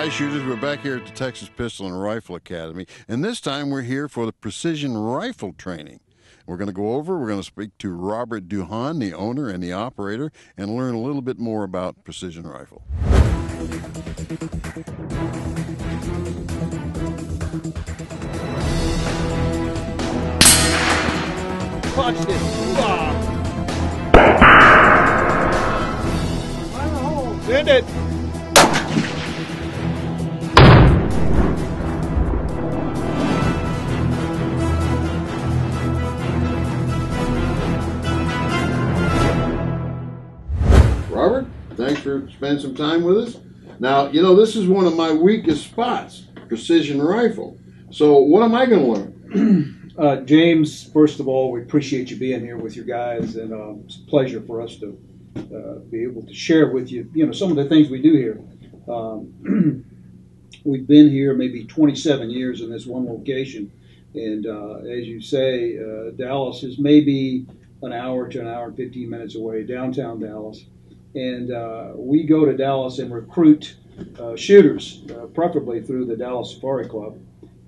Hi shooters, we're back here at the Texas Pistol and Rifle Academy, and this time we're here for the precision rifle training. We're going to speak to Robert Duhon, the owner and the operator, and learn a little bit more about precision rifle. Watch this. Send it. Robert, thanks for spending some time with us. Now, you know, this is one of my weakest spots, precision rifle. So what am I going to learn? James, first of all, we appreciate you being here with your guys, and it's a pleasure for us to be able to share with you, some of the things we do here. We've been here maybe 27 years in this one location, and as you say, Dallas is maybe an hour to an hour and 15 minutes away, downtown Dallas. And we go to Dallas and recruit shooters, preferably through the Dallas Safari Club.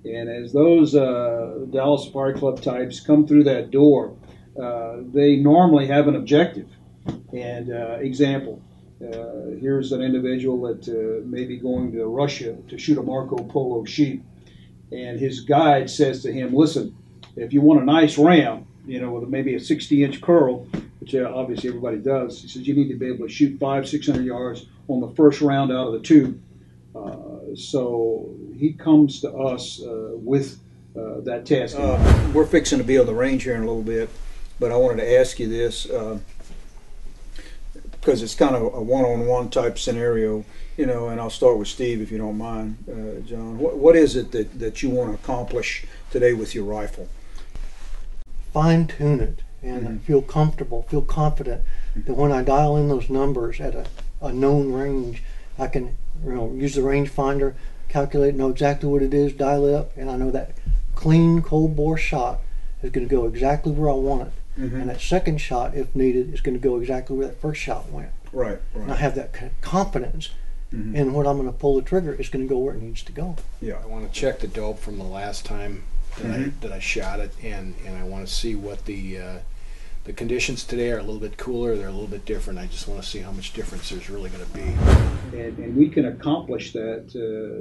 And as those Dallas Safari Club types come through that door, they normally have an objective. And example, here's an individual that may be going to Russia to shoot a Marco Polo sheep. And his guide says to him, listen, if you want a nice ram, with maybe a 60-inch curl, which obviously everybody does, he says you need to be able to shoot 500-600 yards on the first round out of the tube. So he comes to us with that task. We're fixing to be on the range here in a little bit, but I wanted to ask you this because it's kind of a one-on-one type scenario, and I'll start with Steve if you don't mind, John. What is it that you want to accomplish today with your rifle? Fine-tune it and feel comfortable, feel confident that when I dial in those numbers at a known range, I can use the rangefinder, calculate, know exactly what it is, dial it up, and I know that clean, cold bore shot is going to go exactly where I want it. And that second shot, if needed, is going to go exactly where that first shot went. Right. And I have that confidence in what I'm going to pull the trigger. It's going to go where it needs to go. Yeah. I want to check the dope from the last time that I shot it, and I want to see what the conditions today are. A little bit cooler, they're a little bit different. I just want to see how much difference there's really going to be. And we can accomplish that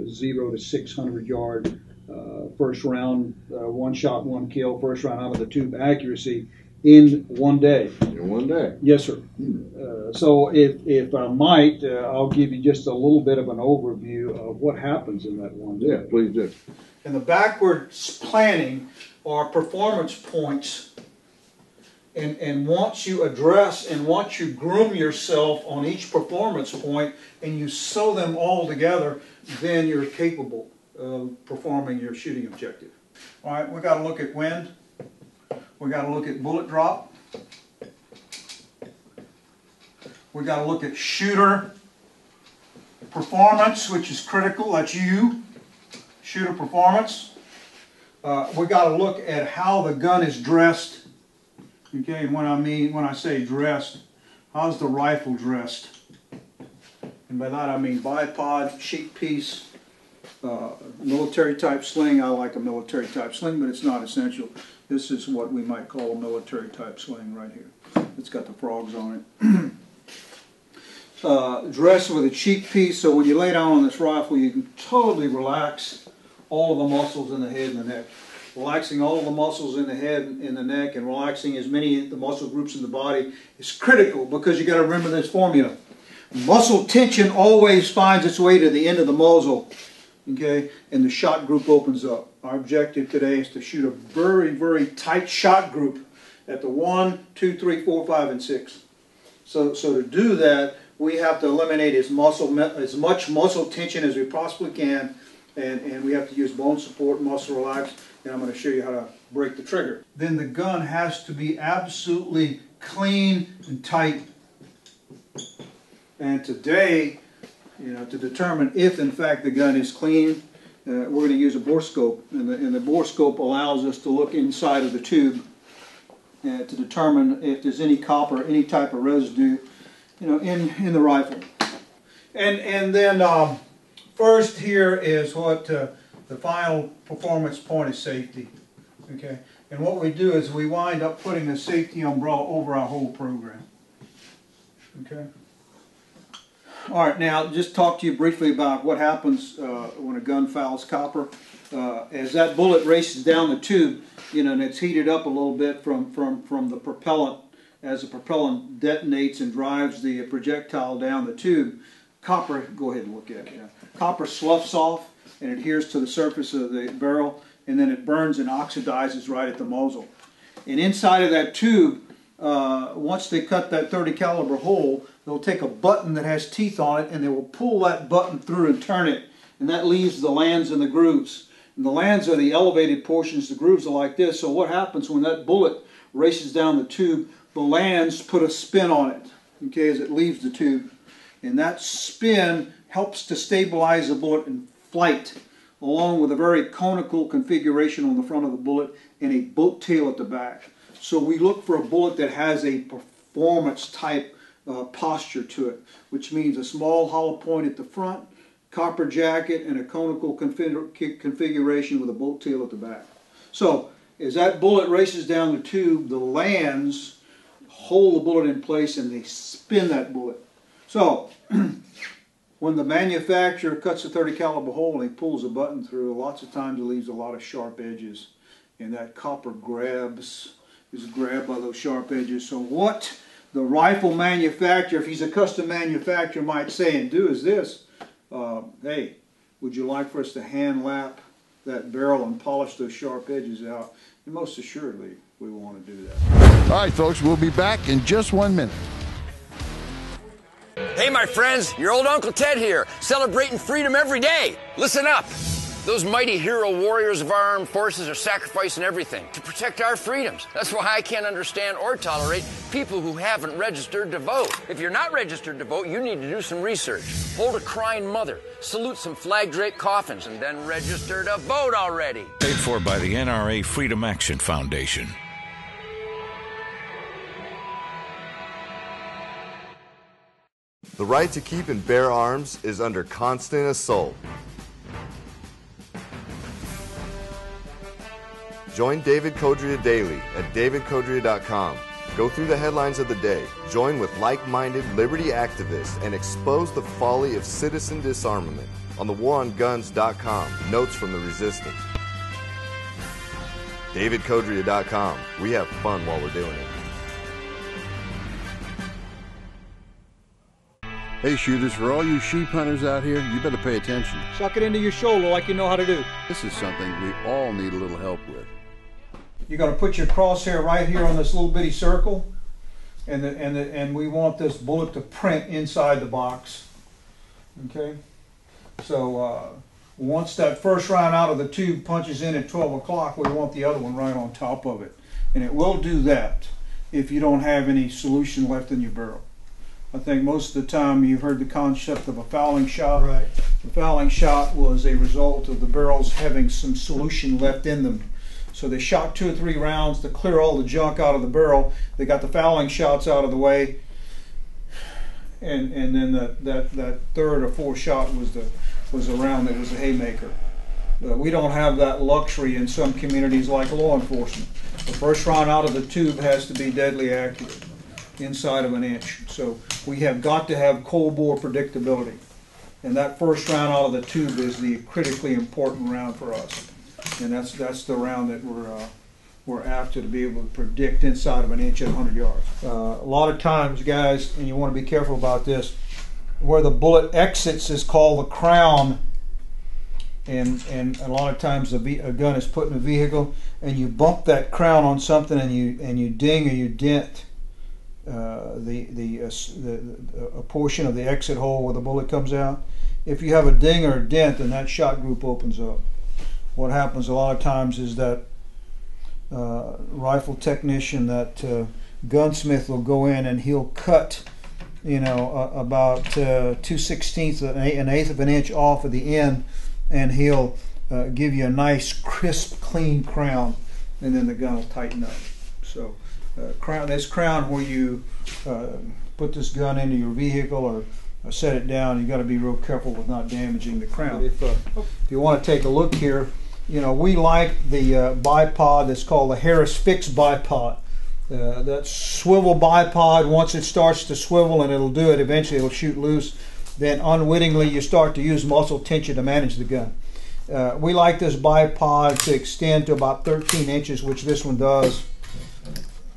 0 to 600 yard first round, one shot, one kill, first round out of the tube accuracy in one day. In one day? Yes, sir. So if I might, I'll give you just a little bit of an overview of what happens in that one day. Yeah, please do. In the backwards planning are performance points. And once you address and once you groom yourself on each performance point and you sew them all together, then you're capable of performing your shooting objective. All right, we got to look at wind. We got to look at bullet drop. We got to look at shooter performance, which is critical. That's you, shooter performance. We got to look at how the gun is dressed. Okay, and when I say dressed, how's the rifle dressed? And by that I mean bipod, sheath piece, military type sling. I like a military type sling, but it's not essential. This is what we might call a military type sling right here. It's got the frogs on it. Dressed with a sheath piece, so when you lay down on this rifle, you can totally relax all of the muscles in the head and the neck. Relaxing all the muscles in the head and the neck, and relaxing as many of the muscle groups in the body is critical, because you got to remember this formula. Muscle tension always finds its way to the end of the muzzle, okay, and the shot group opens up. Our objective today is to shoot a very, very tight shot group at the 1, 2, 3, 4, 5, and 6. So to do that, we have to eliminate as much muscle tension as we possibly can, and we have to use bone support, muscle relax. And I'm going to show you how to break the trigger. Then the gun has to be absolutely clean and tight. And today, to determine if in fact the gun is clean, we're going to use a bore scope. And the bore scope allows us to look inside of the tube to determine if there's any copper, any type of residue, in the rifle. And then first here is what the final performance point of safety. Okay, and what we do is we wind up putting a safety umbrella over our whole program. Okay. All right, now just talk to you briefly about what happens when a gun fouls copper. As that bullet races down the tube, and it's heated up a little bit from the propellant. As the propellant detonates and drives the projectile down the tube, copper, go ahead and look at it. Yeah. Copper sloughs off and adheres to the surface of the barrel, and then it burns and oxidizes right at the muzzle. And inside of that tube, once they cut that 30 caliber hole, they'll take a button that has teeth on it, and they will pull that button through and turn it, and that leaves the lands and the grooves. And the lands are the elevated portions, the grooves are like this. So what happens when that bullet races down the tube, the lands put a spin on it, okay, as it leaves the tube. And that spin helps to stabilize the bullet in flight, along with a very conical configuration on the front of the bullet and a boat tail at the back. So we look for a bullet that has a performance type posture to it, which means a small hollow point at the front, copper jacket, and a conical configuration with a boat tail at the back. So as that bullet races down the tube, the lands hold the bullet in place and they spin that bullet. So when the manufacturer cuts a 30 caliber hole and he pulls a button through, lots of times it leaves a lot of sharp edges, and that copper is grabbed by those sharp edges. So what the rifle manufacturer, if he's a custom manufacturer, might say and do is this: hey, would you like for us to hand lap that barrel and polish those sharp edges out? And most assuredly, we want to do that. All right, folks, we'll be back in just 1 minute. Hey, my friends, your old Uncle Ted here, celebrating freedom every day. Listen up. Those mighty hero warriors of our armed forces are sacrificing everything to protect our freedoms. That's why I can't understand or tolerate people who haven't registered to vote. If you're not registered to vote, you need to do some research. Hold a crying mother, salute some flag-draped coffins, and then register to vote already. Paid for by the NRA Freedom Action Foundation. The right to keep and bear arms is under constant assault. Join David Codrea daily at davidcodrea.com. Go through the headlines of the day, join with like-minded liberty activists, and expose the folly of citizen disarmament on thewaronguns.com. Notes from the resistance. davidcodrea.com. We have fun while we're doing it. Hey, shooters, for all you sheep hunters out here, you better pay attention. Suck it into your shoulder like you know how to do. This is something we all need a little help with. You're going to put your crosshair right here on this little bitty circle, and we want this bullet to print inside the box. Okay? So once that first round out of the tube punches in at 12 o'clock, we want the other one right on top of it. And it will do that if you don't have any solution left in your barrel. I think most of the time you've heard the concept of a fouling shot. Right. The fouling shot was a result of the barrels having some solution left in them. So they shot 2 or 3 rounds to clear all the junk out of the barrel. They got the fouling shots out of the way, and then that third or fourth shot was the round that was a haymaker. We don't have that luxury in some communities like law enforcement. The first round out of the tube has to be deadly accurate, inside of an inch. So we have got to have cold bore predictability, and that first round out of the tube is the critically important round for us. And that's the round that we're after, to be able to predict inside of an inch at 100 yards. A lot of times, guys, and you want to be careful about this, where the bullet exits is called the crown, and a lot of times a gun is put in a vehicle, and you bump that crown on something, and you ding or you dent a portion of the exit hole where the bullet comes out. If you have a ding or a dent, then that shot group opens up. What happens a lot of times is that rifle technician, that gunsmith will go in and he'll cut, about 2/16, an eighth of an inch off of the end, and he'll give you a nice, crisp, clean crown, and then the gun will tighten up. So this crown where you put this gun into your vehicle, or set it down. You got to be real careful with not damaging the crown. If you want to take a look here, you know, we like the bipod that's called the Harris Fix bipod. That swivel bipod, once it starts to swivel, and it'll do it, eventually it'll shoot loose, then unwittingly you start to use muscle tension to manage the gun. We like this bipod to extend to about 13 inches, which this one does.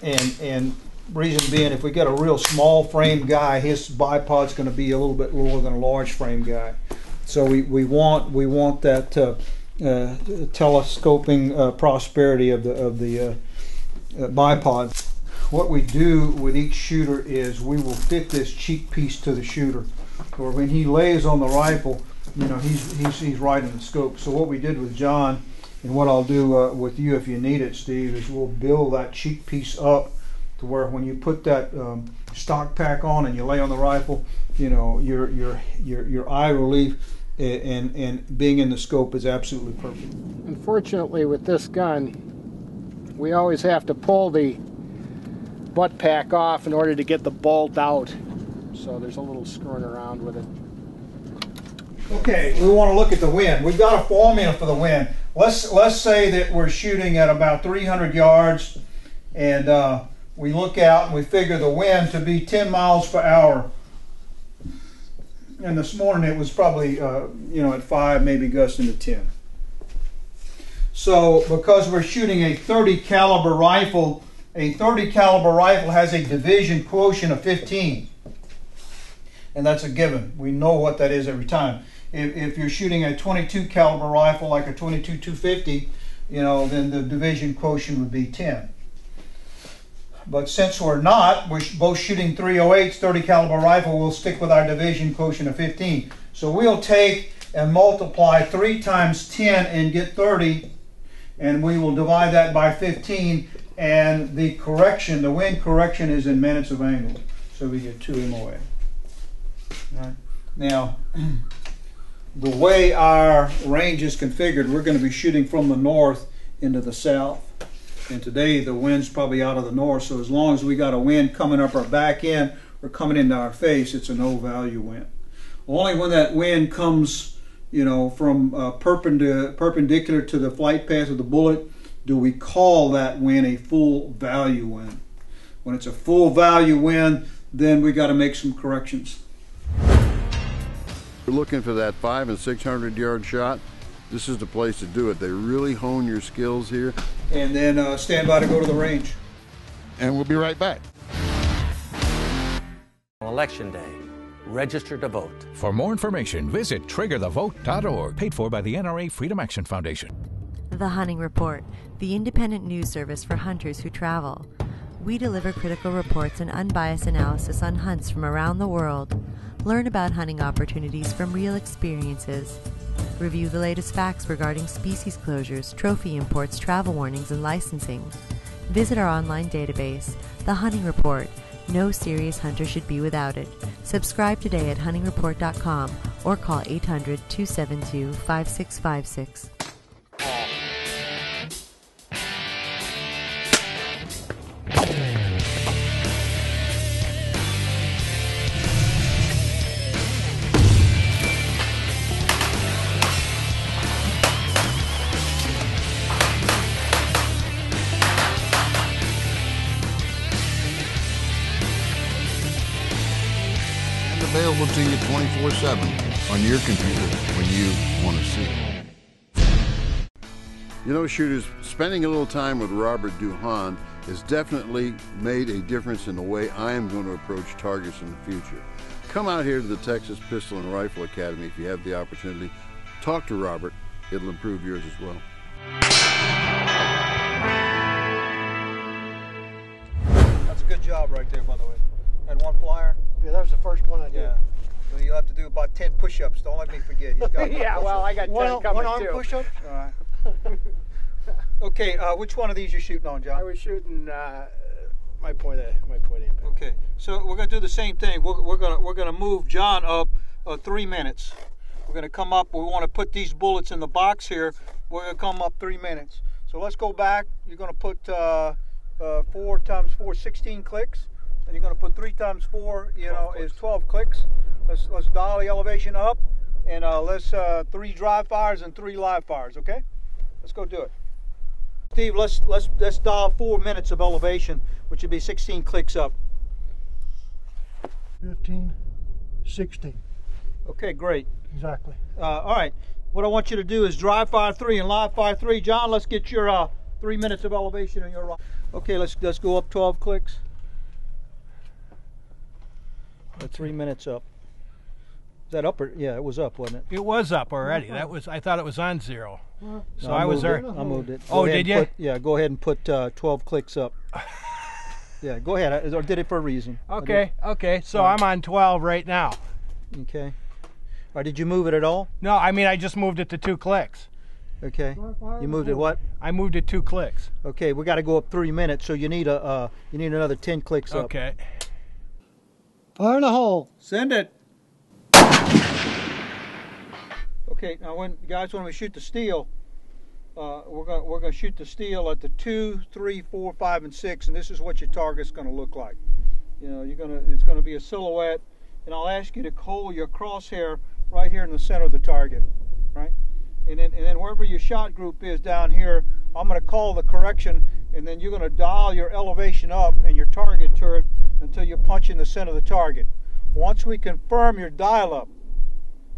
And reason being, if we get a real small frame guy, his bipod's going to be a little bit lower than a large frame guy. So we want that telescoping prosperity of the bipod. What we do with each shooter is we will fit this cheek piece to the shooter, or when he lays on the rifle, you know, he's right in the scope. So what we did with John, and what I'll do with you if you need it, Steve, is we'll build that cheek piece up to where when you put that stock pack on and you lay on the rifle, you know, your eye relief and being in the scope is absolutely perfect. Unfortunately, with this gun, we always have to pull the butt pack off in order to get the bolt out. So there's a little screwing around with it. Okay, we want to look at the wind. We've got a formula for the wind. Let's say that we're shooting at about 300 yards, and we look out and we figure the wind to be 10 miles per hour. And this morning it was probably you know, at 5, maybe gusting to 10. So because we're shooting a 30 caliber rifle, a 30 caliber rifle has a division quotient of 15. And that's a given. We know what that is every time. If you're shooting a 22 caliber rifle like a 22-250, you know, then the division quotient would be 10. But since we're both shooting 308s, 30 caliber rifle, we'll stick with our division quotient of 15. So we'll take and multiply 3 times 10 and get 30, and we will divide that by 15, and the correction, the wind correction, is in minutes of angle. So we get 2 MOA. Right. Now, the way our range is configured, we're going to be shooting from the north into the south. And today the wind's probably out of the north, so as long as we got a wind coming up our back end or coming into our face, it's a no value wind. Only when that wind comes, you know, from perpendicular to the flight path of the bullet do we call that wind a full value wind. When it's a full value wind, then we got to make some corrections. You're looking for that 500 and 600 yard shot. This is the place to do it. They really hone your skills here. And then stand by to go to the range. And we'll be right back. Election Day. Register to vote. For more information, visit triggerthevote.org, paid for by the NRA Freedom Action Foundation. The Hunting Report, the independent news service for hunters who travel. We deliver critical reports and unbiased analysis on hunts from around the world. Learn about hunting opportunities from real experiences. Review the latest facts regarding species closures, trophy imports, travel warnings, and licensing. Visit our online database, The Hunting Report. No serious hunter should be without it. Subscribe today at huntingreport.com or call 800-272-5656. Available to you 24/7 on your computer when you want to see it. You know, shooters, spending a little time with Robert Duhon has definitely made a difference in the way I am going to approach targets in the future. Come out here to the Texas Pistol and Rifle Academy if you have the opportunity. Talk to Robert. It'll improve yours as well. That's a good job right there, by the way. Had one flyer. Yeah, that was the first one I did. Yeah. So you'll have to do about 10 push-ups. Don't let me forget. He's got Yeah, well, I got 10 coming one arm too. push-ups? All right. Okay, which one of these you shooting on, John? I was shooting my point impact. Okay, so we're going to do the same thing. We're gonna move John up 3 minutes. We're going to come up. We want to put these bullets in the box here. We're going to come up 3 minutes. So let's go back. You're going to put 4 times 4, 16 clicks. and you're going to put 3 times 4, is 12 clicks. Let's dial the elevation up, and let's 3 dry fires and 3 live fires. Okay, let's go do it. Steve, let's dial 4 minutes of elevation, which would be 16 clicks up. 15, 16. Okay, great. Exactly. All right. What I want you to do is dry fire 3 and live fire 3. John, let's get your 3 minutes of elevation in your. Okay, let's go up 12 clicks. 3 minutes up. Is that up or yeah? It was up, wasn't it? It was up already. That was. I thought it was on 0. So No, I was there. I moved it. Oh, did you? Go ahead and put 12 clicks up. Yeah, go ahead. I did it for a reason. Okay. So I'm on 12 right now. Okay. Or did you move it at all? No, I mean I just moved it to 2 clicks. Okay. You moved it what? I moved it 2 clicks. Okay, we got to go up 3 minutes, so you need another 10 clicks up. Okay. Fire in the hole. Send it. Okay, now when we shoot the steel, we're gonna shoot the steel at the 2, 3, 4, 5, and 6, and this is what your target's gonna look like. It's gonna be a silhouette, and I'll ask you to hold your crosshair right here in the center of the target, right? And then wherever your shot group is down here, I'm gonna call the correction, and then you're gonna dial your elevation up and your target turret until you punch in the center of the target. Once we confirm your dial up,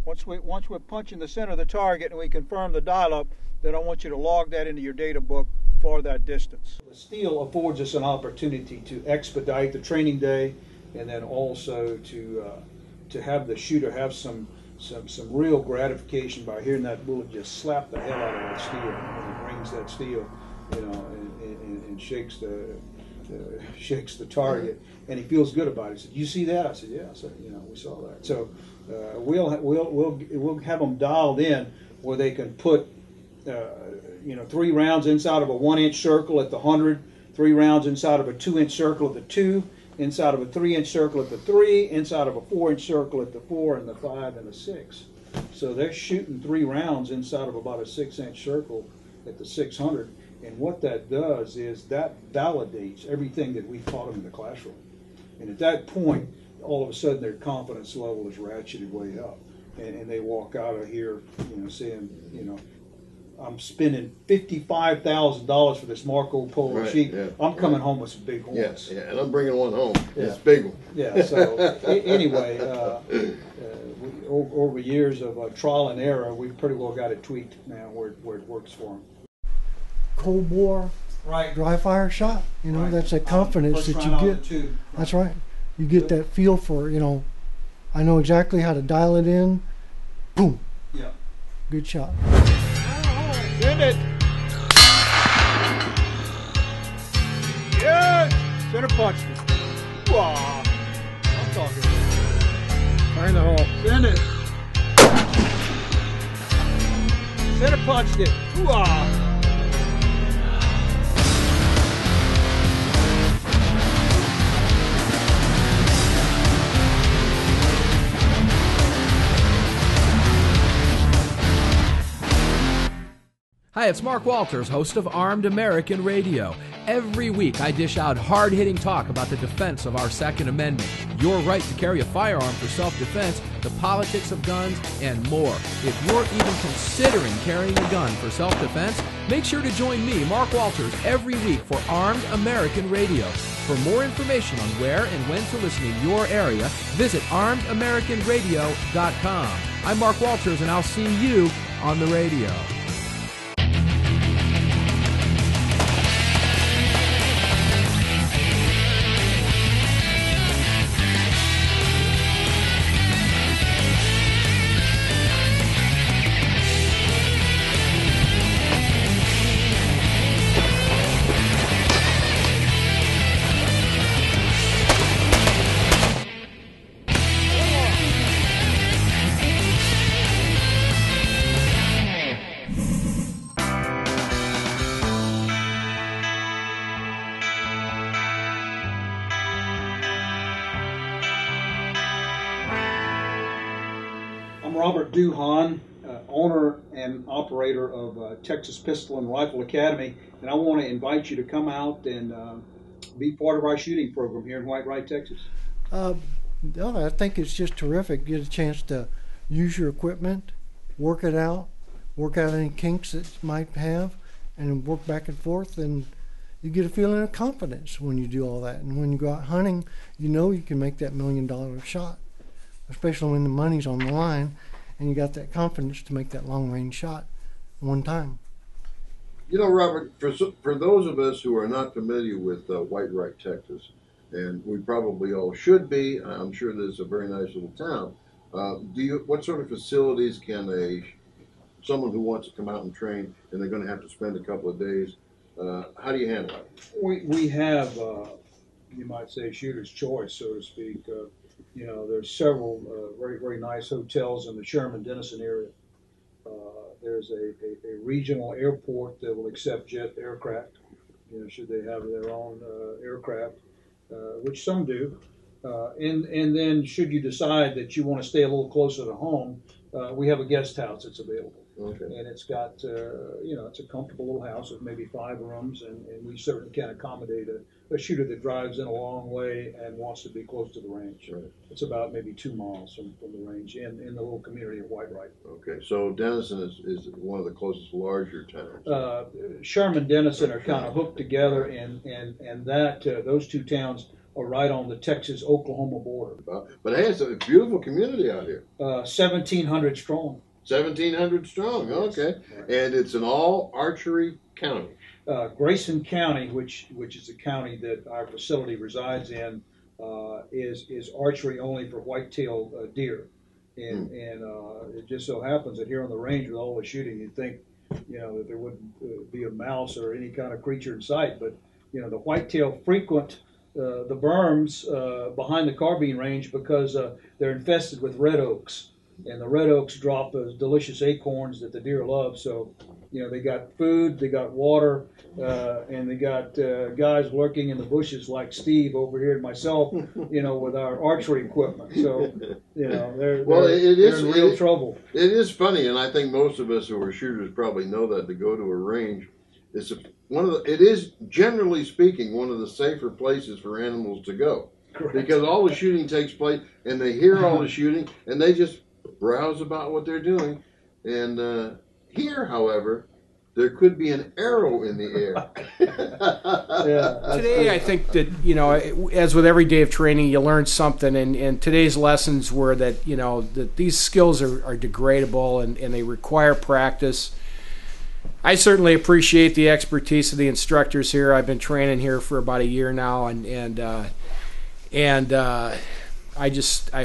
once we're punching the center of the target and we confirm the dial up, then I want you to log that into your data book for that distance. The steel affords us an opportunity to expedite the training day, and then also to have the shooter have some real gratification by hearing that bullet just slap the hell out of that steel, and it rings that steel, and shakes the target, and he feels good about it. He said, "You see that?" I said, "Yeah." I said, "We saw that." So we'll have them dialed in where they can put 3 rounds inside of a 1-inch circle at the 100, 3 rounds inside of a 2-inch circle at the 2, inside of a 3-inch circle at the 3, inside of a 4-inch circle at the 4, and the 5 and the 6. So they're shooting 3 rounds inside of about a 6-inch circle at the 600. And what that does is that validates everything that we've taught them in the classroom. And at that point, all of a sudden their confidence level is ratcheted way up. And they walk out of here, saying, I'm spending $55,000 for this Marco Polo sheet. Yeah, I'm coming home with some big horns. Yeah, and I'm bringing one home. Yeah. It's a big one. Yeah, so anyway, over years of trial and error, we've pretty well got it tweaked now where it works for them. Cold bore, right? Dry fire shot. Right. That's a confidence that you get. Right. That's right. You get that feel for I know exactly how to dial it in. Boom. Yeah. Good shot. Send it. Yes. Center punched it. Wow. I'm talking. Fire in the hole. Send it. Center punched it. Wow. Hi, it's Mark Walters, host of Armed American Radio. Every week I dish out hard-hitting talk about the defense of our Second Amendment, your right to carry a firearm for self-defense, the politics of guns, and more. If you're even considering carrying a gun for self-defense, make sure to join me, Mark Walters, every week for Armed American Radio. For more information on where and when to listen in your area, visit armedamericanradio.com. I'm Mark Walters, and I'll see you on the radio. Duhon, owner and operator of Texas Pistol and Rifle Academy, and I want to invite you to come out and be part of our shooting program here in White, Texas. No, I think it's just terrific. Get a chance to use your equipment, work it out, work out any kinks that you might have, and work back and forth, and you get a feeling of confidence when you do all that. And when you go out hunting, you know you can make that $1 million shot, especially when the money's on the line, and you got that confidence to make that long-range shot one time. You know, Robert, for those of us who are not familiar with White, Texas, and we probably all should be, I'm sure this is a very nice little town. What sort of facilities can someone who wants to come out and train, and they're going to have to spend a couple of days, how do you handle it? We have, you might say, shooter's choice, so to speak. You know, there's several very, very nice hotels in the Sherman-Denison area. There's a regional airport that will accept jet aircraft, you know, should they have their own aircraft, which some do. And then should you decide that you want to stay a little closer to home, we have a guest house that's available. Okay. And it's got, you know, it's a comfortable little house with maybe 5 rooms, and we certainly can accommodate a shooter that drives in a long way and wants to be close to the range. Right. It's about maybe 2 miles from the range in the little community of White. Okay, so Denison is one of the closest larger towns. Sherman, Denison are kind of hooked together, and that those 2 towns are right on the Texas-Oklahoma border. But hey, it's a beautiful community out here. 1,700 strong. 1,700 strong, okay. Right. And it's an all archery county. Grayson County, which is the county that our facility resides in, is archery only for whitetail deer. And it just so happens that here on the range with all the shooting, you'd think, you know, that there wouldn't be a mouse or any kind of creature in sight. But, you know, the whitetail frequent the berms behind the carbine range because they're infested with red oaks. And the red oaks drop those delicious acorns that the deer love. So, you know, they got food, they got water, and they got guys lurking in the bushes like Steve over here and myself, you know, with our archery equipment. So, you know, they're in real trouble. It is funny, and I think most of us who are shooters probably know that to go to a range. It is, generally speaking, one of the safer places for animals to go. Correct. Because all the shooting takes place, and they hear all the shooting, and they just browse about what they're doing. And here, however, there could be an arrow in the air. Today, I think that, you know, as with every day of training, you learn something. And today's lessons were that, you know, that these skills are degradable and they require practice. I certainly appreciate the expertise of the instructors here. I've been training here for about a year now, and I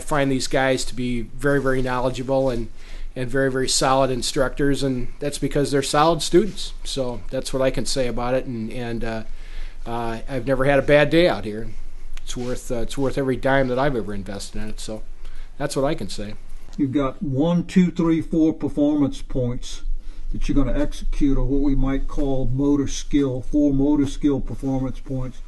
find these guys to be very, very knowledgeable and very, very solid instructors, and that's because they're solid students. So that's what I can say about it, and I've never had a bad day out here. It's worth every dime that I've ever invested in it. So that's what I can say. You've got 1, 2, 3, 4 performance points that you're going to execute, or what we might call motor skill, 4 motor skill performance points.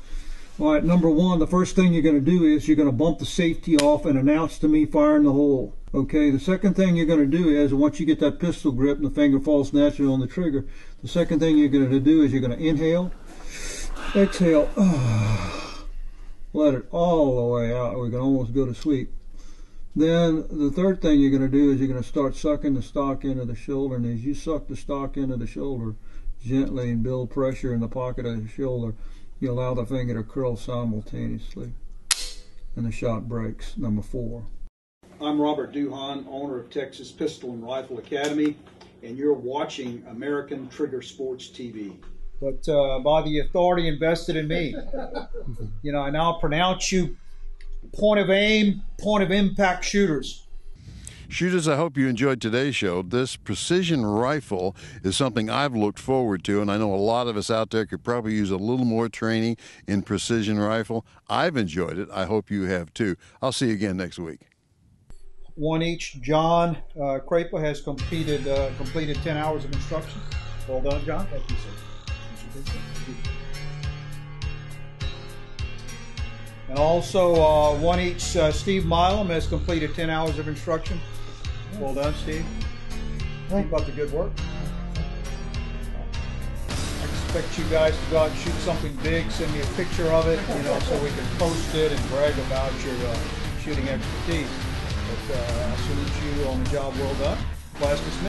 All right, number 1, the first thing you're going to do is you're going to bump the safety off and announce to me firing the hole. Okay, the second thing you're going to do is, once you get that pistol grip and the finger falls naturally on the trigger, the second thing you're going to do is you're going to inhale, exhale, let it all the way out. We can almost go to sleep. Then the third thing you're going to do is you're going to start sucking the stock into the shoulder, and as you suck the stock into the shoulder gently and build pressure in the pocket of the shoulder, you allow the finger to curl simultaneously, and the shot breaks. Number 4. I'm Robert Duhon, owner of Texas Pistol and Rifle Academy, and you're watching American Trigger Sports TV. But by the authority invested in me, you know, I now pronounce you point of aim, point of impact shooters. Shooters, I hope you enjoyed today's show. This precision rifle is something I've looked forward to, and I know a lot of us out there could probably use a little more training in precision rifle. I've enjoyed it. I hope you have too. I'll see you again next week. 1 each. John Crapa has completed 10 hours of instruction. Well done, John. Thank you, sir. And also 1 each. Steve Milam has completed 10 hours of instruction. Well done, Steve. Keep up the good work. Excellent. expect you guys to go out and shoot something big. Send me a picture of it, so we can post it and brag about your shooting expertise. But I salute you on the job well done. Class dismissed.